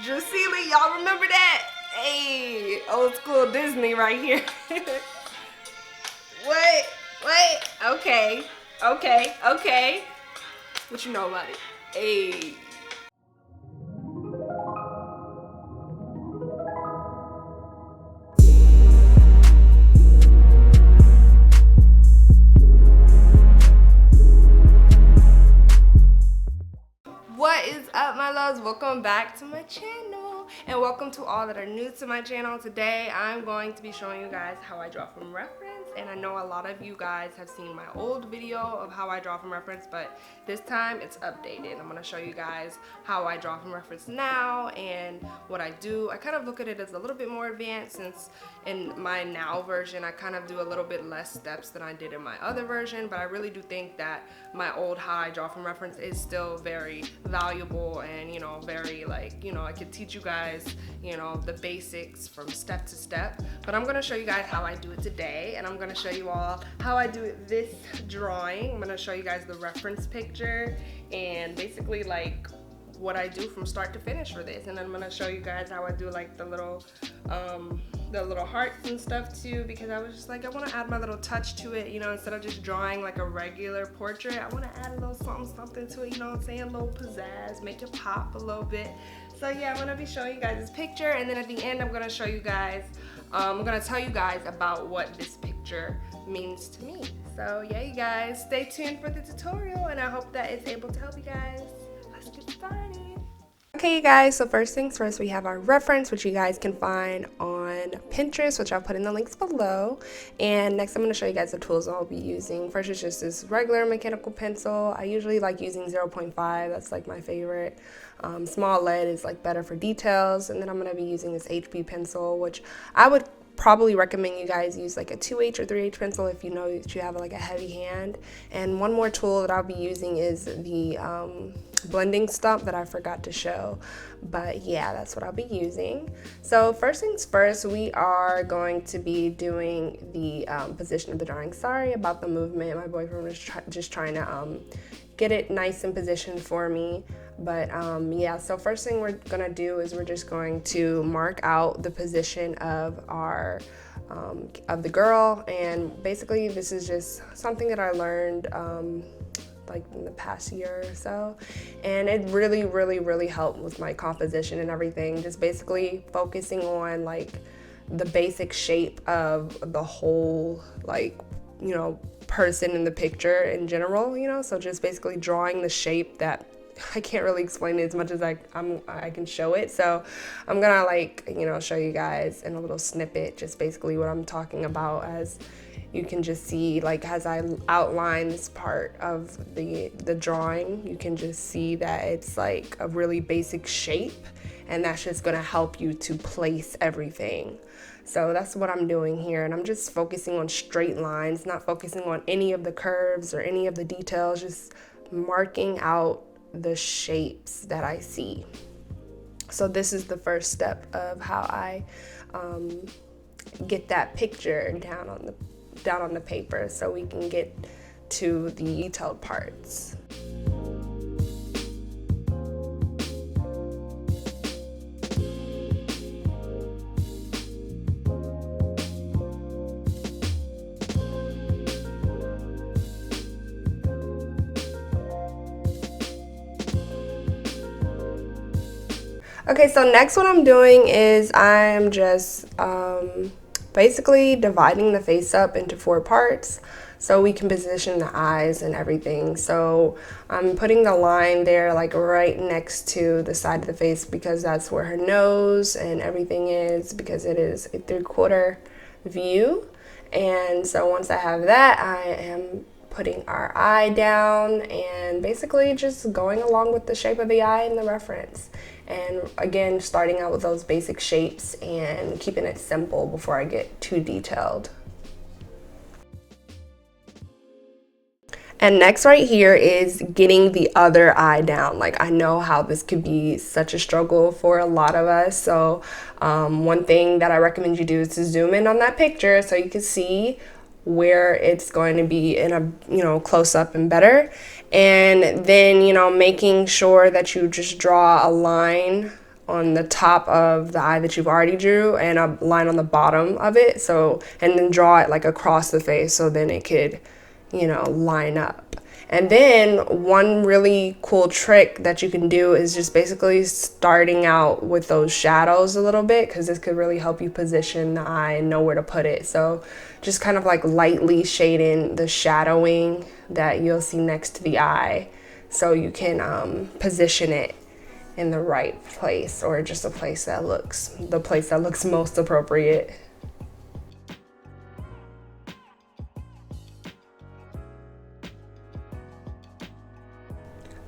Drusilla, y'all remember that? Hey, old school Disney right here. Wait, okay. What you know about it? Hey. What is up, my loves? Welcome back to my channel, and welcome to all that are new to my channel. Today I'm going to be showing you guys how I draw from reference, and I know a lot of you guys have seen my old video of how I draw from reference, but this time it's updated. I'm going to show you guys how I draw from reference now and what I do. I kind of look at it as a little bit more advanced, since in my now version I kind of do a little bit less steps than I did in my other version, but I really do think that my old how I draw from reference is still very valuable, and very, like, I could teach you guys the basics from step to step. But I'm going to show you guys how I do it today, and I'm going to show you all how I do it this drawing. I'm going to show you guys the reference picture and basically like what I do from start to finish for this, and then I'm going to show you guys how I do like the little hearts and stuff too, because I was just like, I want to add my little touch to it, instead of just drawing like a regular portrait. I want to add a little something to it, what I'm saying, a little pizzazz, make it pop a little bit. So yeah, I'm going to be showing you guys this picture, and then at the end I'm going to show you guys, I'm going to tell you guys about what this picture means to me. So yeah, you guys, stay tuned for the tutorial, and I hope that it's able to help you guys. Let's get started. Okay, you guys, so first things first, we have our reference, which you guys can find on Pinterest, which I'll put in the links below. And next I'm going to show you guys the tools I'll be using. First is just this regular mechanical pencil. I usually like using 0.5, that's like my favorite. Small lead is like better for details. And then I'm going to be using this HB pencil, which I would probably recommend you guys use like a 2H or 3H pencil if you know that you have like a heavy hand. And one more tool that I'll be using is the blending stump that I forgot to show, but yeah, that's what I'll be using. So first things first, we are going to be doing the position of the drawing. Sorry about the movement, my boyfriend was just trying to get it nice in position for me. But yeah, so first thing we're gonna do is we're just going to mark out the position of our of the girl, and basically this is just something that I learned like in the past year or so, and it really helped with my composition and everything. Just basically focusing on like the basic shape of the whole, like, person in the picture in general, so just basically drawing the shape that I can't really explain it as much as I can show it. So I'm gonna like, show you guys in a little snippet just basically what I'm talking about. As you can just see, like, as I outline this part of the drawing, you can just see that it's like a really basic shape, and that's just gonna help you to place everything. So that's what I'm doing here, and I'm just focusing on straight lines, not focusing on any of the curves or any of the details, just marking out the shapes that I see. So this is the first step of how I get that picture down on the paper, so we can get to the detailed parts. Okay, so next what I'm doing is I'm just basically dividing the face up into 4 parts so we can position the eyes and everything. So I'm putting the line there like right next to the side of the face, because that's where her nose and everything is, because it is a 3/4 view. And so once I have that, I am putting our eye down and basically just going along with the shape of the eye in the reference. And again, starting out with those basic shapes and keeping it simple before I get too detailed. And next right here is getting the other eye down. Like, I know how this could be such a struggle for a lot of us. So one thing that I recommend you do is to zoom in on that picture so you can see where it's going to be in a close up and better. And then making sure that you just draw a line on the top of the eye that you've already drew and a line on the bottom of it. So, and then draw it like across the face so then it could, you know, line up. And then one really cool trick that you can do is just basically starting out with those shadows a little bit, because this could really help you position the eye and know where to put it. So just kind of like lightly shading the shadowing that you'll see next to the eye so you can position it in the right place, or just the place that looks most appropriate.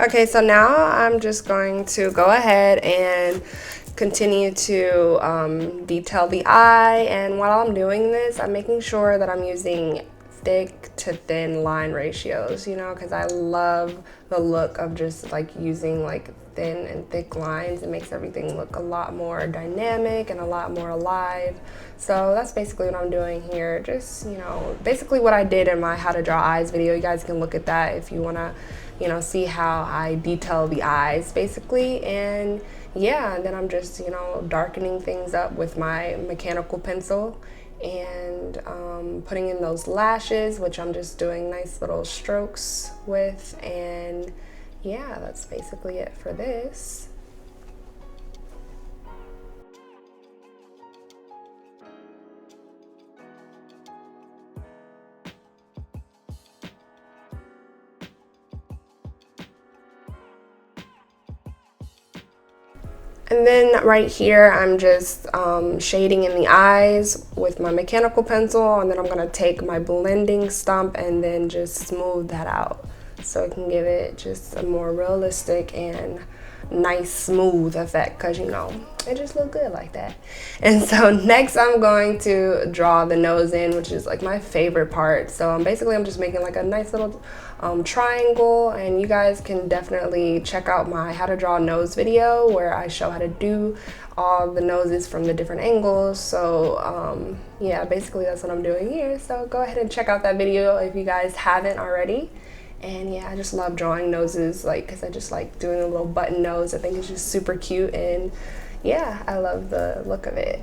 Okay, so now I'm just going to go ahead and continue to detail the eye, and while I'm doing this, I'm making sure that I'm using thick to thin line ratios, you know, because I love the look of just like using like thin and thick lines. It makes everything look a lot more dynamic and a lot more alive. So that's basically what I'm doing here. Just, you know, basically what I did in my how to draw eyes video. You guys can look at that if you want to, you know, see how I detail the eyes basically. And yeah, and then I'm just, you know, darkening things up with my mechanical pencil and putting in those lashes, which I'm just doing nice little strokes with. And yeah, that's basically it for this. And then right here, I'm just shading in the eyes with my mechanical pencil, and then I'm gonna take my blending stump and then just smooth that out so it can give it just a more realistic and nice smooth effect, because you know, it just look good like that. And so next I'm going to draw the nose in, which is like my favorite part. So I'm just making like a nice little triangle, and you guys can definitely check out my how to draw a nose video where I show how to do all the noses from the different angles. So yeah, basically that's what I'm doing here. So go ahead and check out that video if you guys haven't already. And yeah, I just love drawing noses, like, because I just like doing a little button nose. I think it's just super cute, and yeah, I love the look of it.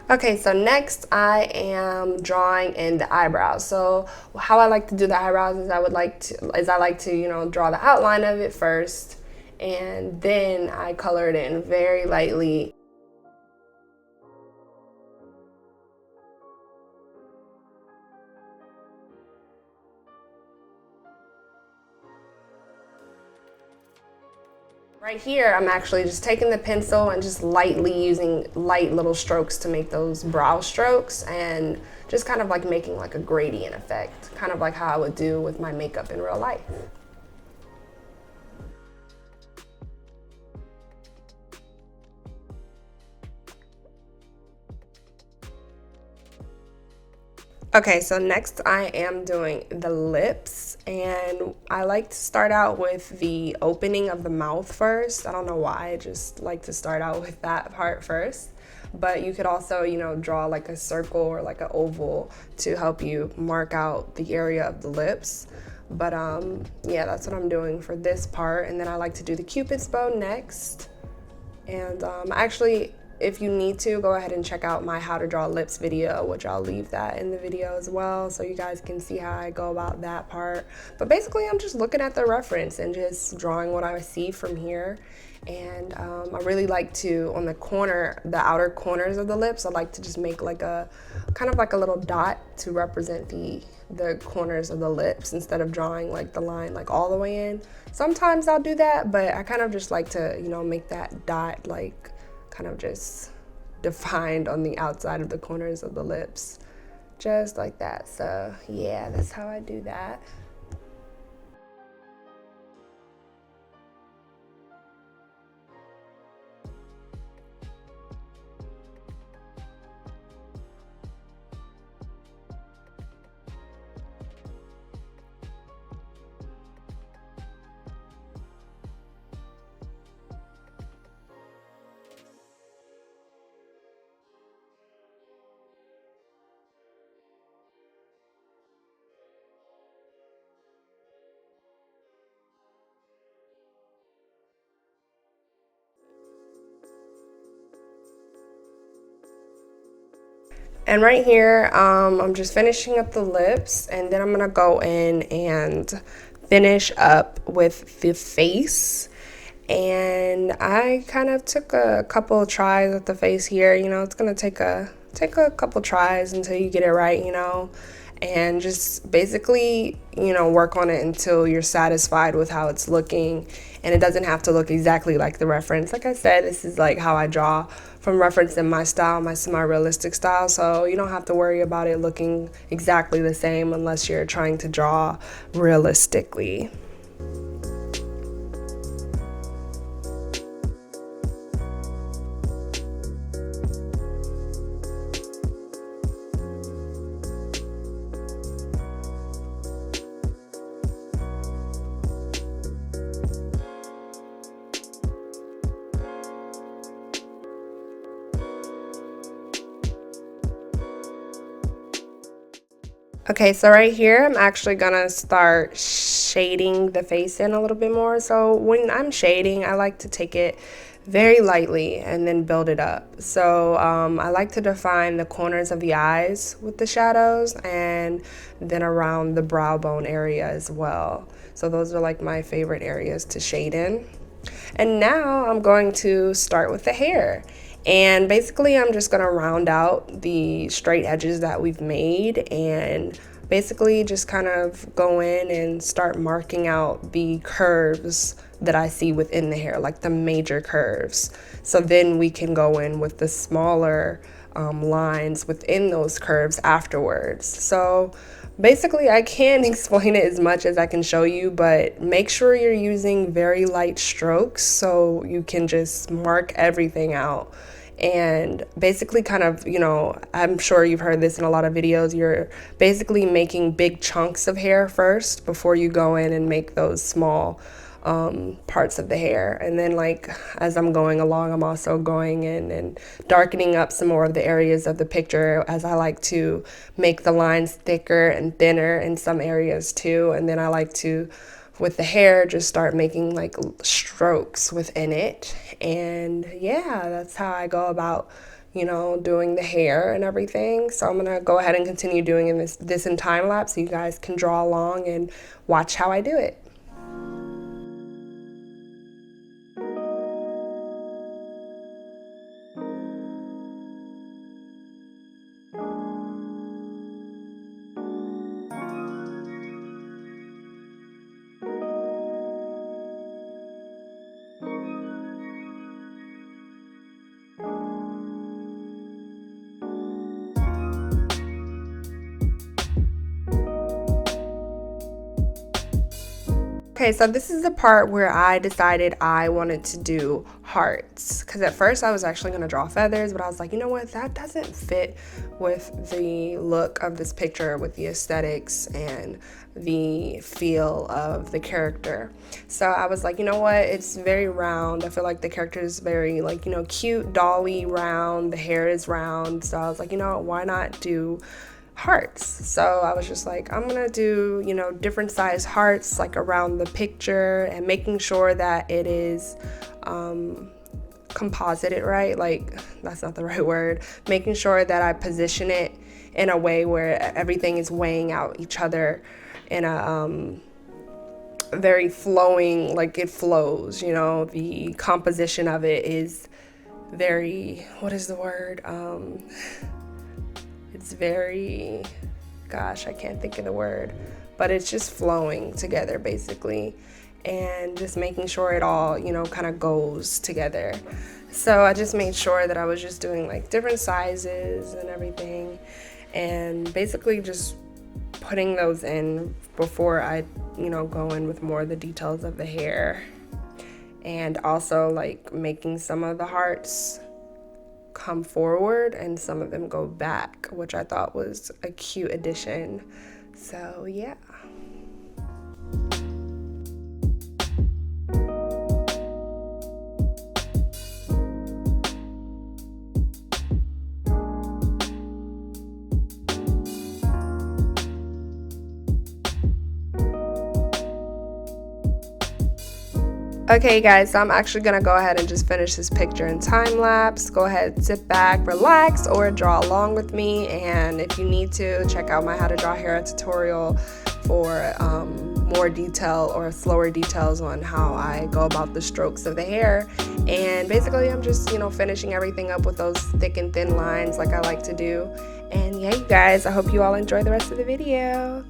Okay, so next I am drawing in the eyebrows. So how I like to do the eyebrows is I like to, you know, draw the outline of it first, and then I color it in very lightly. Right here, I'm actually just taking the pencil and just lightly using light little strokes to make those brow strokes, and just kind of like making like a gradient effect, kind of like how I would do with my makeup in real life. Okay, so next I am doing the lips, and I like to start out with the opening of the mouth first. I don't know why, I just like to start out with that part first. But you could also, you know, draw like a circle or like an oval to help you mark out the area of the lips. But yeah, that's what I'm doing for this part. And then I like to do the Cupid's bow next. And actually, if you need to, go ahead and check out my how to draw lips video, which I'll leave that in the video as well, so you guys can see how I go about that part. But basically, I'm just looking at the reference and just drawing what I see from here. And I really like to, on the outer corners of the lips, I like to just make like a, kind of like a little dot to represent the corners of the lips, instead of drawing like the line like all the way in. Sometimes I'll do that, but I kind of just like to, you know, make that dot like kind of just defined on the outside of the corners of the lips, just like that. So yeah, that's how I do that. And right here, I'm just finishing up the lips, and then I'm gonna go in and finish up with the face. And I kind of took a couple of tries at the face here. You know, it's gonna take a couple tries until you get it right, you know, and just basically, you know, work on it until you're satisfied with how it's looking. And it doesn't have to look exactly like the reference. Like I said, this is like how I draw from reference in my style, my semi-realistic style, so you don't have to worry about it looking exactly the same unless you're trying to draw realistically. Okay, so right here, I'm actually gonna start shading the face in a little bit more. So when I'm shading, I like to take it very lightly and then build it up. So I like to define the corners of the eyes with the shadows and then around the brow bone area as well. So those are like my favorite areas to shade in. And now I'm going to start with the hair. And basically I'm just gonna round out the straight edges that we've made and basically just kind of go in and start marking out the curves that I see within the hair, like the major curves. So then we can go in with the smaller lines within those curves afterwards. So basically, I can't explain it as much as I can show you, but make sure you're using very light strokes so you can just mark everything out. And basically kind of, you know, I'm sure you've heard this in a lot of videos, you're basically making big chunks of hair first before you go in and make those small parts of the hair. And then like as I'm going along, I'm also going in and darkening up some more of the areas of the picture, as I like to make the lines thicker and thinner in some areas too. And then I like to, with the hair, just start making like strokes within it. And yeah, that's how I go about, you know, doing the hair and everything. So I'm gonna go ahead and continue doing this in time lapse so you guys can draw along and watch how I do it. Okay, so this is the part where I decided I wanted to do hearts, because at first I was actually going to draw feathers, but I was like, you know what, that doesn't fit with the look of this picture, with the aesthetics and the feel of the character. So I was like, you know what, it's very round. I feel like the character is very, like, you know, cute, dolly, round, the hair is round. So I was like, you know, why not do hearts? So I was just like, I'm gonna do, you know, different size hearts like around the picture, and making sure that it is composited right, like that's not the right word, making sure that I position it in a way where everything is weighing out each other in a very flowing, like it flows, you know, the composition of it is very, what is the word, it's very, gosh, I can't think of the word, but it's just flowing together basically, and just making sure it all, you know, kind of goes together. So I just made sure that I was just doing like different sizes and everything, and basically just putting those in before I, you know, go in with more of the details of the hair, and also like making some of the hearts come forward and some of them go back, which I thought was a cute addition. So yeah. Okay guys, so I'm actually gonna go ahead and just finish this picture in time lapse. Go ahead, sit back, relax, or draw along with me. And if you need to, check out my how to draw hair tutorial for more detail or slower details on how I go about the strokes of the hair. And basically I'm just, you know, finishing everything up with those thick and thin lines like I like to do. And yeah, you guys, I hope you all enjoy the rest of the video.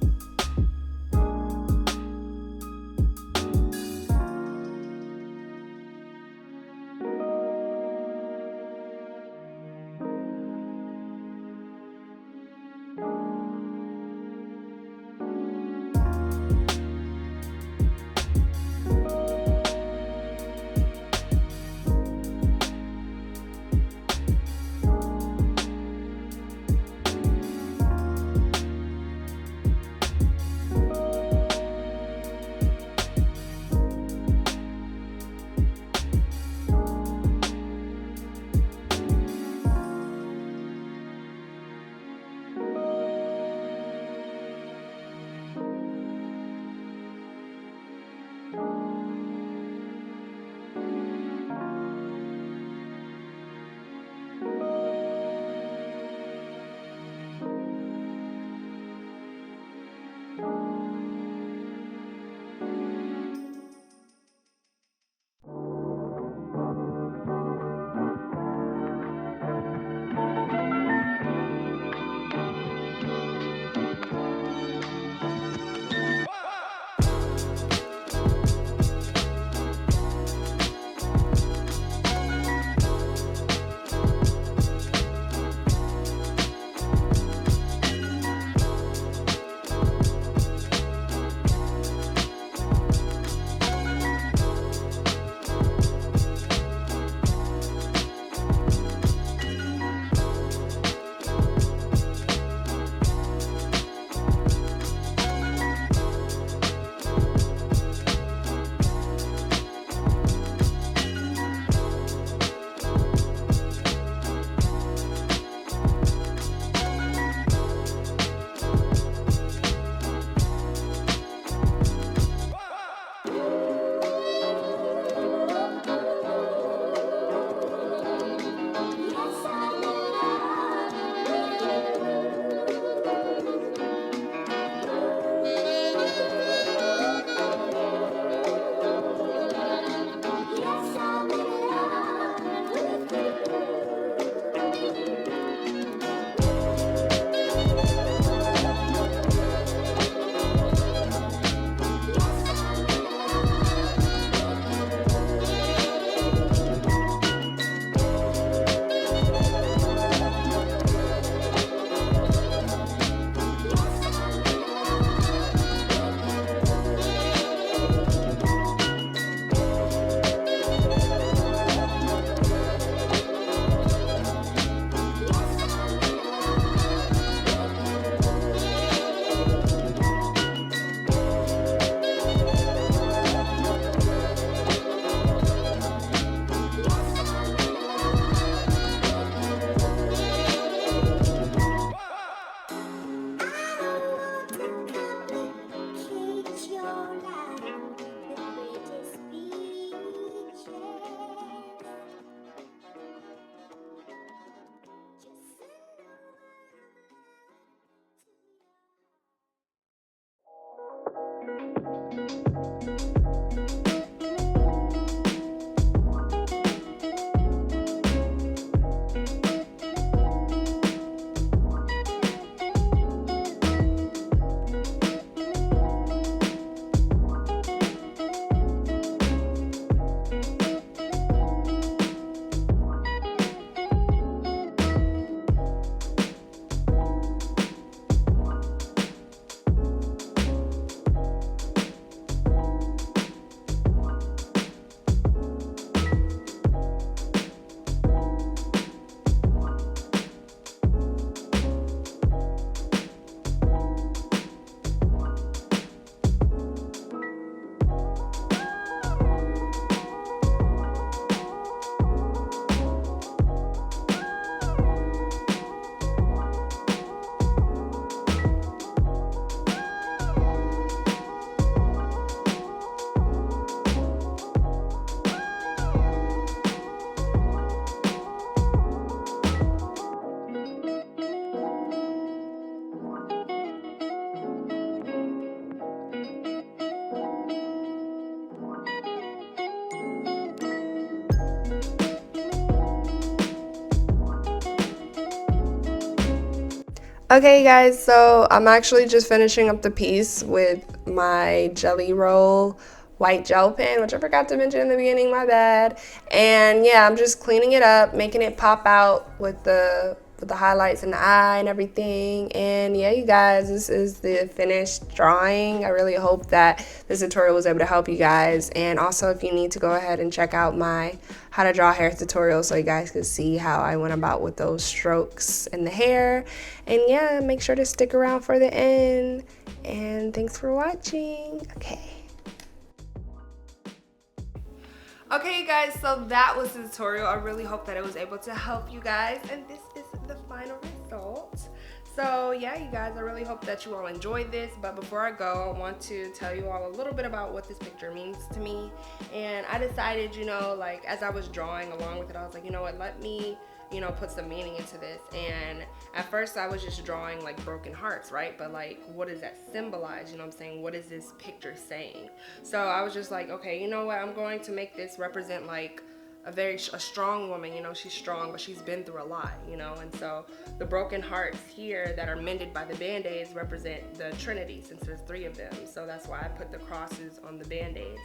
Okay guys, so I'm actually just finishing up the piece with my Jelly Roll white gel pen, which I forgot to mention in the beginning, my bad. And yeah, I'm just cleaning it up, making it pop out with the highlights in the eye and everything. And yeah, you guys, this is the finished drawing. I really hope that this tutorial was able to help you guys. And also, if you need to, go ahead and check out my how to draw hair tutorial so you guys can see how I went about with those strokes in the hair. And yeah, make sure to stick around for the end. And thanks for watching. Okay, you guys, so that was the tutorial. I really hope that it was able to help you guys, and this is the final result. So yeah, you guys, I really hope that you all enjoyed this, but before I go, I want to tell you all a little bit about what this picture means to me. And I decided, you know, like as I was drawing along with it, I was like, you know what, let me, you know, put some meaning into this. And at first I was just drawing like broken hearts, right? But like, what does that symbolize? You know what I'm saying? What is this picture saying? So I was just like, okay, you know what, I'm going to make this represent like a strong woman. You know, she's strong, but she's been through a lot, you know. And so the broken hearts here that are mended by the band-aids represent the Trinity, since there's 3 of them. So that's why I put the crosses on the band-aids.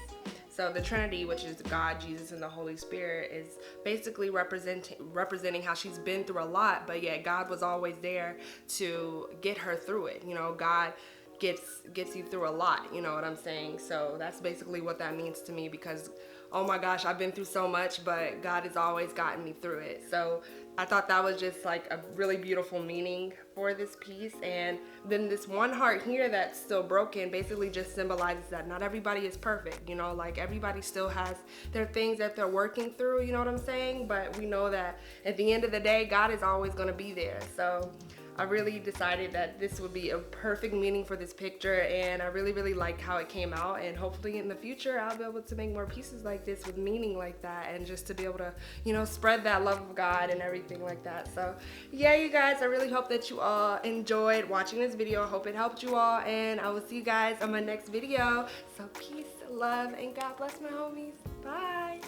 So the Trinity, which is God, Jesus, and the Holy Spirit, is basically representing how she's been through a lot, but yet God was always there to get her through it. You know, God gets you through a lot, you know what I'm saying? So that's basically what that means to me, because oh my gosh, I've been through so much, but God has always gotten me through it. So I thought that was just like a really beautiful meaning for this piece. And then this one heart here that's still broken basically just symbolizes that not everybody is perfect, you know, like everybody still has their things that they're working through, you know what I'm saying? But we know that at the end of the day, God is always going to be there. So I really decided that this would be a perfect meaning for this picture, and I really like how it came out. And hopefully in the future I'll be able to make more pieces like this with meaning like that, and just to be able to, you know, spread that love of God and everything like that. So yeah, you guys, I really hope that you all enjoyed watching this video. I hope it helped you all, and I will see you guys on my next video. So peace, love, and God bless my homies. Bye.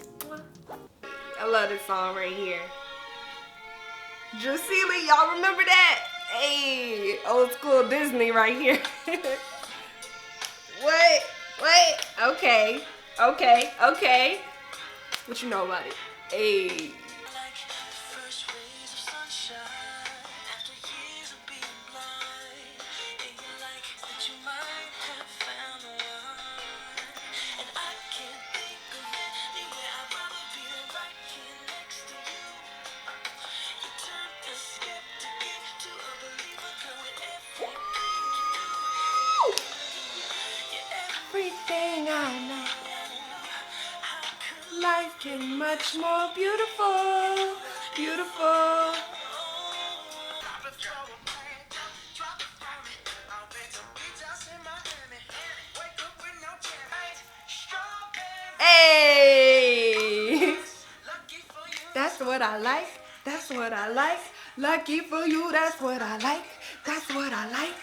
I love this song right here. Drusilla, y'all remember that? Hey, old school Disney right here. Wait, okay. What you know about it? Hey. Everything I know, life get much more beautiful, beautiful. Hey, that's what I like, that's what I like. Lucky for you, that's what I like, that's what I like.